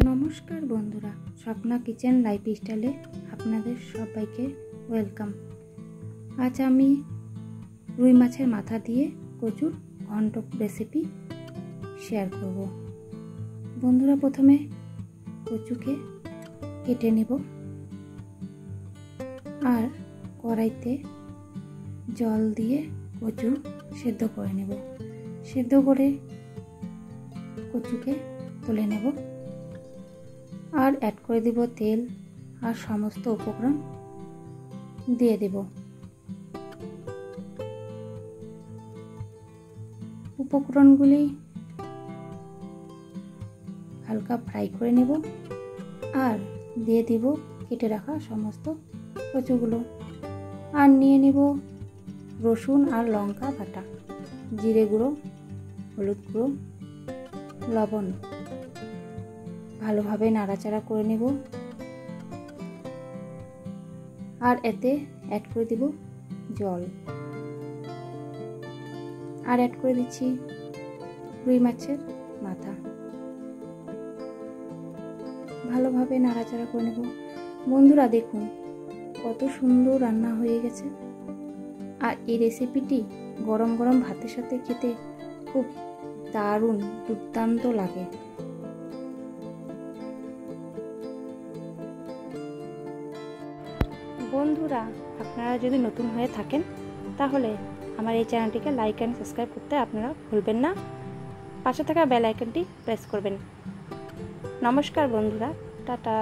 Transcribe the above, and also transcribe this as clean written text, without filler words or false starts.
নমস্কার বন্ধুরা, স্বপ্না কিচেন লাইফস্টাইলে আপনাদের সবাইকে ওয়েলকাম। আজ আমি রুই মাছের মাথা দিয়ে কচুর ঘন্ট রেসিপি শেয়ার করব। বন্ধুরা, প্রথমে কচুকে কেটে নেব আর কড়াইতে জল দিয়ে কচু সেদ্ধ করে নেব। সেদ্ধ করে কচুকে তুলে নেব আর অ্যাড করে দিব তেল আর সমস্ত উপকরণ দিয়ে দেব। উপকরণগুলি হালকা ফ্রাই করে নেব আর দিয়ে দিব কেটে রাখা সমস্ত কচুগুলো। আর নিয়ে নেব রসুন আর লঙ্কা বাটা, জিরে গুঁড়ো, হলুদ গুঁড়ো, লবণ। ভালোভাবে নাড়াচাড়া করে নেব আর এতে অ্যাড করে দিব জল আর অ্যাড করে দিচ্ছি রুই মাছের মাথা। ভালোভাবে নাড়াচাড়া করে নেব। বন্ধুরা, দেখুন কত সুন্দর রান্না হয়ে গেছে। আর এই রেসিপিটি গরম গরম ভাতের সাথে খেতে খুব দারুণ দুর্দান্ত লাগে। বন্ধুরা, আপনারা যদি নতুন হয়ে থাকেন তাহলে আমার এই চ্যানেলটিকে লাইক অ্যান্ড সাবস্ক্রাইব করতে আপনারা ভুলবেন না। পাশে থাকা বেল আইকনটি প্রেস করবেন। নমস্কার বন্ধুরা, টাটা।